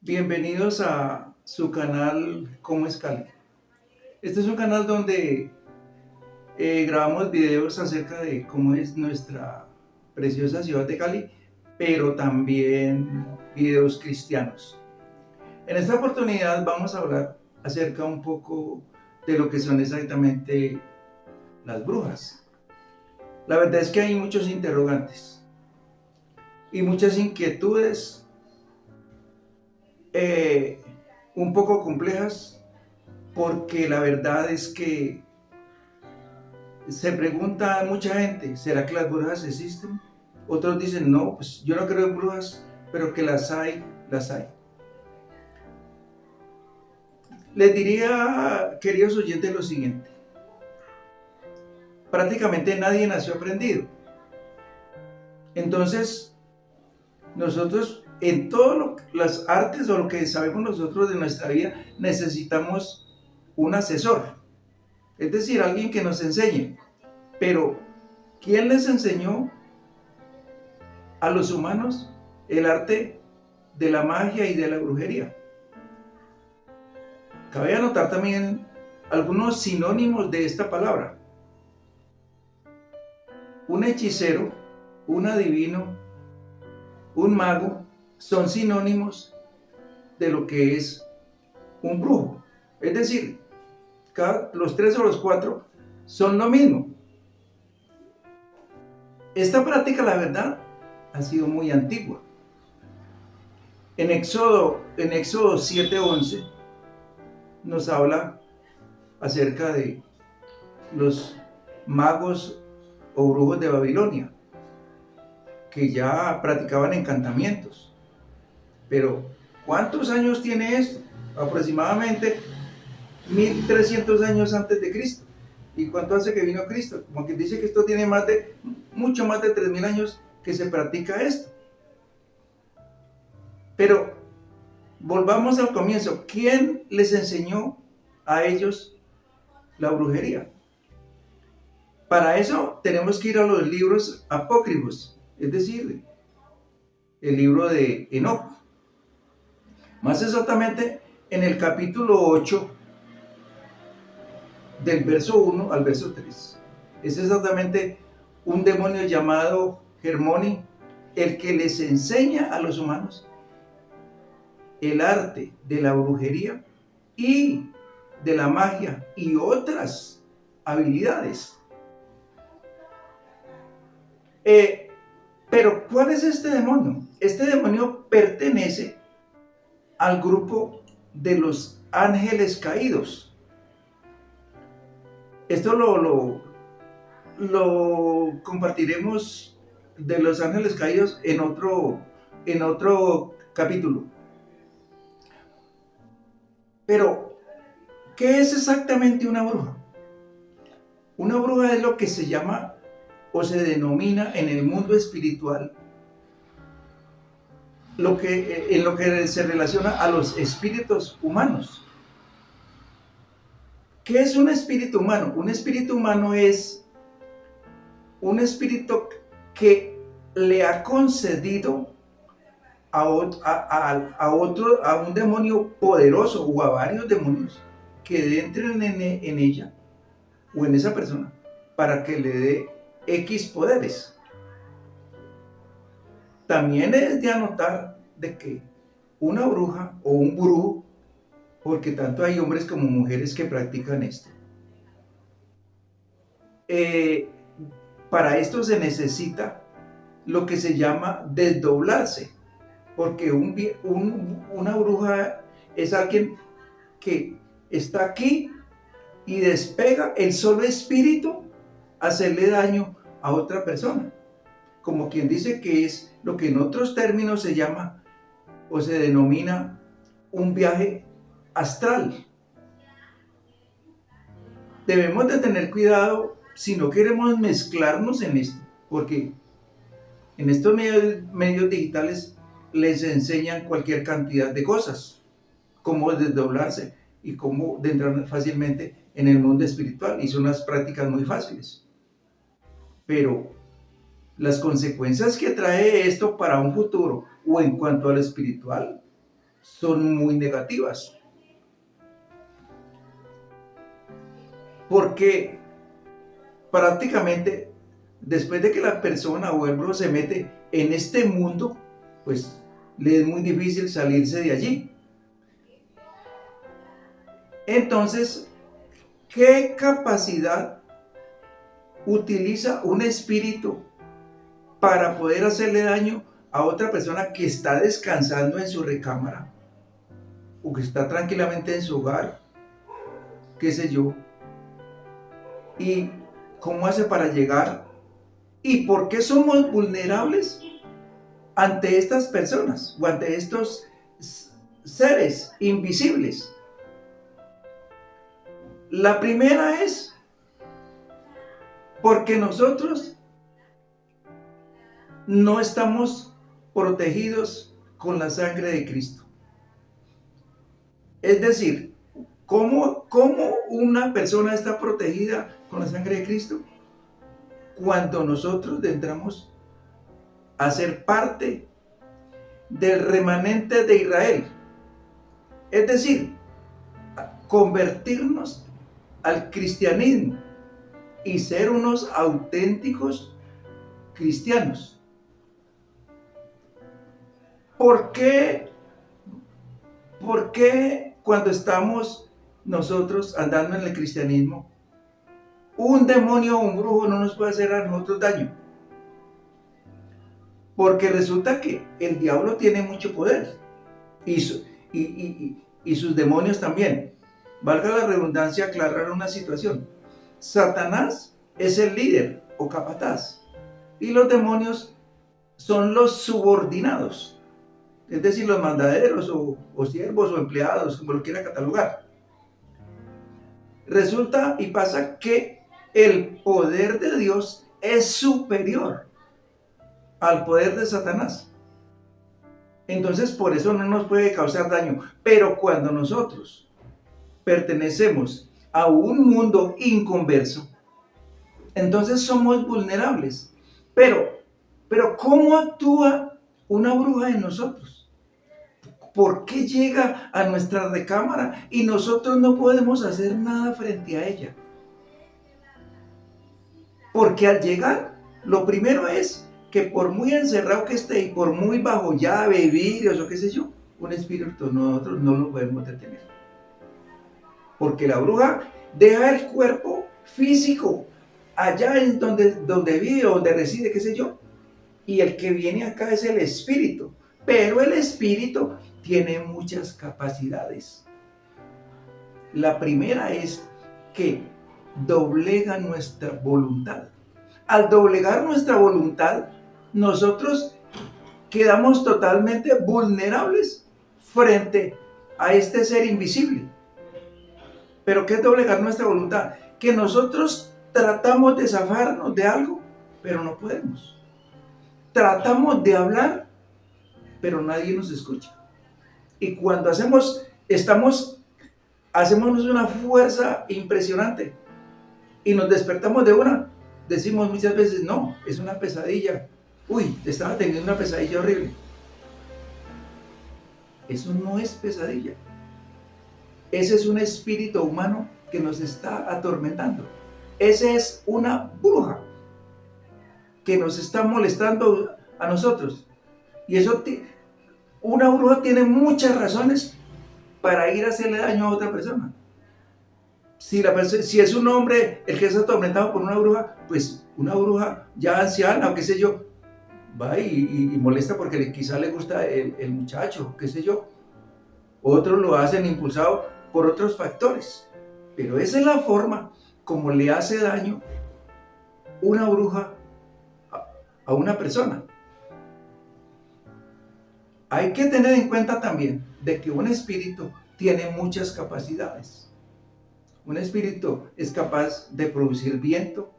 Bienvenidos a su canal ¿Cómo es Cali? Este es un canal donde grabamos videos acerca de cómo es nuestra preciosa ciudad de Cali, pero también videos cristianos. En esta oportunidad vamos a hablar acerca un poco de lo que son exactamente las brujas. La verdad es que hay muchos interrogantes y muchas inquietudes eh, un poco complejas, porque la verdad es que se pregunta a mucha gente, ¿será que las brujas existen? Otros dicen, no, pues yo no creo en brujas, pero que las hay, las hay. Les diría, queridos oyentes, lo siguiente. Prácticamente nadie nació aprendido. Entonces, nosotros en todas las artes o lo que sabemos nosotros de nuestra vida, necesitamos un asesor. Es decir, alguien que nos enseñe. Pero, ¿quién les enseñó a los humanos el arte de la magia y de la brujería? Cabe anotar también algunos sinónimos de esta palabra. Un hechicero, un adivino, un mago son sinónimos de lo que es un brujo. Es decir, los tres o los cuatro son lo mismo. Esta práctica, la verdad, ha sido muy antigua. En Éxodo 7:11 nos habla acerca de los magos o brujos de Babilonia, que ya practicaban encantamientos. Pero, ¿cuántos años tiene esto? Aproximadamente 1300 años antes de Cristo. ¿Y cuánto hace que vino Cristo? Como que dice que esto tiene mucho más de 3000 años que se practica esto. Pero volvamos al comienzo. ¿Quién les enseñó a ellos la brujería? Para eso tenemos que ir a los libros apócrifos, es decir, el libro de Enoc. Más exactamente en el capítulo 8, del verso 1 al verso 3. Es exactamente un demonio llamado Hermoni el que les enseña a los humanos el arte de la brujería y de la magia y otras habilidades. Pero, ¿cuál es este demonio? Este demonio pertenece al grupo de los ángeles caídos. Esto lo compartiremos de los ángeles caídos en otro capítulo. Pero, ¿qué es exactamente una bruja? Una bruja es lo que se llama o se denomina en el mundo espiritual en lo que se relaciona a los espíritus humanos. ¿Qué es un espíritu humano? Un espíritu humano es un espíritu que le ha concedido a un demonio poderoso o a varios demonios que entren en ella o en esa persona para que le dé X poderes. También es de anotar de que una bruja o un brujo, porque tanto hay hombres como mujeres que practican esto, eh, para esto se necesita lo que se llama desdoblarse, porque una bruja es alguien que está aquí y despega el solo espíritu a hacerle daño a otra persona, como quien dice que es lo que en otros términos se llama o se denomina un viaje astral. Debemos de tener cuidado si no queremos mezclarnos en esto, porque en estos medios digitales les enseñan cualquier cantidad de cosas, cómo desdoblarse y cómo entrar fácilmente en el mundo espiritual, y son unas prácticas muy fáciles. Pero las consecuencias que trae esto para un futuro o en cuanto a lo espiritual son muy negativas. Porque prácticamente después de que la persona o el brujo se mete en este mundo, pues le es muy difícil salirse de allí. Entonces, ¿qué capacidad utiliza un espíritu para poder hacerle daño a otra persona que está descansando en su recámara o que está tranquilamente en su hogar, qué sé yo? ¿Y cómo hace para llegar? ¿Y por qué somos vulnerables ante estas personas o ante estos seres invisibles? La primera es porque nosotros no estamos protegidos con la sangre de Cristo. Es decir, ¿cómo una persona está protegida con la sangre de Cristo? Cuando nosotros entramos a ser parte del remanente de Israel. Es decir, convertirnos al cristianismo y ser unos auténticos cristianos. ¿Por qué cuando estamos nosotros andando en el cristianismo, un demonio o un brujo no nos puede hacer a nosotros daño? Porque resulta que el diablo tiene mucho poder y sus demonios también. Valga la redundancia aclarar una situación. Satanás es el líder o capataz y los demonios son los subordinados, es decir, los mandaderos o siervos o empleados, como lo quiera catalogar. Resulta y pasa que el poder de Dios es superior al poder de Satanás. Entonces, por eso no nos puede causar daño. Pero cuando nosotros pertenecemos a un mundo inconverso, entonces somos vulnerables. Pero ¿cómo actúa una bruja en nosotros? ¿Por qué llega a nuestra recámara y nosotros no podemos hacer nada frente a ella? Porque al llegar, lo primero es que por muy encerrado que esté y por muy bajo llave, vidrios o qué sé yo, un espíritu nosotros no lo podemos detener. Porque la bruja deja el cuerpo físico allá en donde vive o donde reside, qué sé yo, y el que viene acá es el espíritu. Pero el espíritu tiene muchas capacidades. La primera es que doblega nuestra voluntad. Al doblegar nuestra voluntad, nosotros quedamos totalmente vulnerables frente a este ser invisible. ¿Pero qué es doblegar nuestra voluntad? Que nosotros tratamos de zafarnos de algo, pero no podemos. Tratamos de hablar, pero nadie nos escucha. Y cuando hacemos una fuerza impresionante y nos despertamos de una, decimos muchas veces, no, es una pesadilla. Uy, estaba teniendo una pesadilla horrible. Eso no es pesadilla. Ese es un espíritu humano que nos está atormentando. Ese es una bruja que nos está molestando a nosotros. Y una bruja tiene muchas razones para ir a hacerle daño a otra persona. Si es un hombre el que es atormentado por una bruja, pues una bruja ya anciana o qué sé yo, va y molesta porque quizá le gusta el muchacho, qué sé yo. Otros lo hacen impulsado por otros factores. Pero esa es la forma como le hace daño una bruja a una persona. Hay que tener en cuenta también de que un espíritu tiene muchas capacidades. Un espíritu es capaz de producir viento,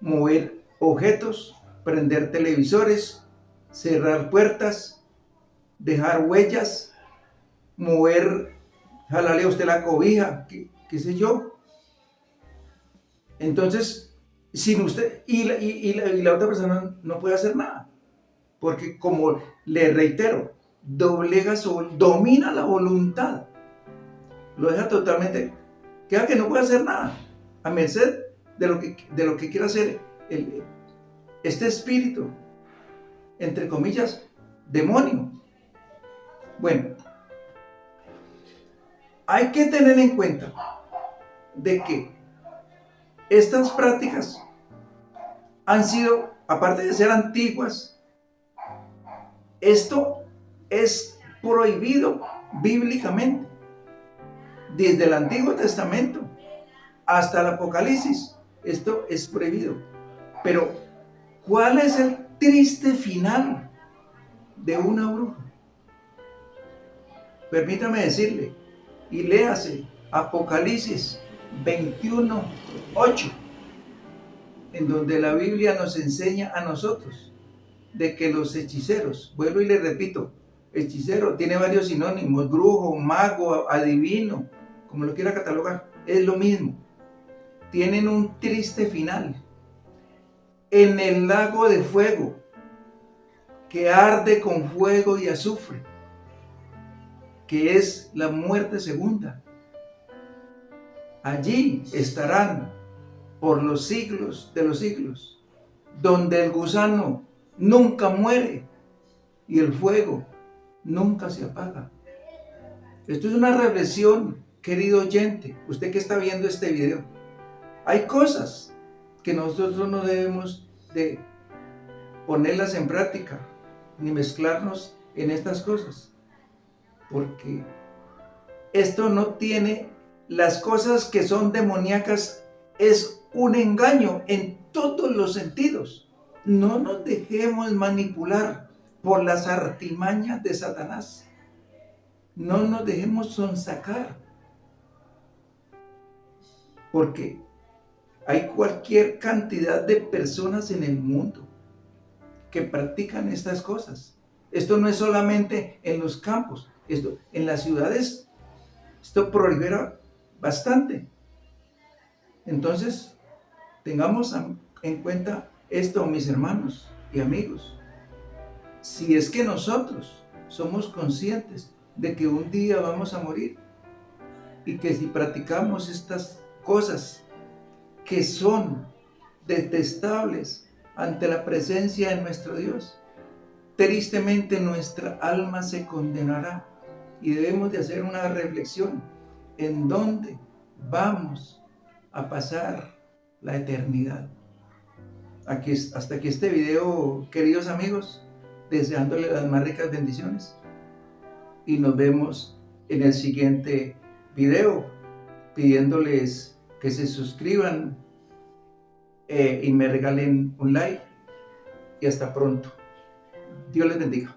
mover objetos, prender televisores, cerrar puertas, dejar huellas, mover, jalarle a usted la cobija, qué sé yo. Entonces, sin usted y la otra persona no puede hacer nada. Porque como le reitero, doblega domina la voluntad, lo deja totalmente, queda que no puede hacer nada, a merced de lo que quiera hacer este espíritu, entre comillas, demonio. Bueno, hay que tener en cuenta de que estas prácticas han sido, aparte de ser antiguas, esto es prohibido bíblicamente. Desde el Antiguo Testamento hasta el Apocalipsis, esto es prohibido. Pero, ¿cuál es el triste final de una bruja? Permítame decirle, y léase Apocalipsis 21:8, en donde la Biblia nos enseña a nosotros de que los hechiceros, vuelvo y le repito, hechicero tiene varios sinónimos, brujo, mago, adivino, como lo quiera catalogar, es lo mismo. Tienen un triste final en el lago de fuego que arde con fuego y azufre, que es la muerte segunda. Allí estarán por los siglos de los siglos, donde el gusano nunca muere y el fuego nunca se apaga. Esto es una reflexión, querido oyente, usted que está viendo este video. Hay cosas que nosotros no debemos de ponerlas en práctica, ni mezclarnos en estas cosas, porque esto no tiene, las cosas que son demoníacas es un engaño en todos los sentidos. No nos dejemos manipular por las artimañas de Satanás. No nos dejemos sonsacar, porque hay cualquier cantidad de personas en el mundo que practican estas cosas. Esto no es solamente en los campos, esto en las ciudades, esto prolifera bastante. Entonces, tengamos en cuenta esto, mis hermanos y amigos. Si es que nosotros somos conscientes de que un día vamos a morir y que si practicamos estas cosas que son detestables ante la presencia de nuestro Dios, tristemente nuestra alma se condenará y debemos de hacer una reflexión en dónde vamos a pasar la eternidad. Hasta aquí este video, queridos amigos, deseándole las más ricas bendiciones y nos vemos en el siguiente video, pidiéndoles que se suscriban y me regalen un like y hasta pronto. Dios les bendiga.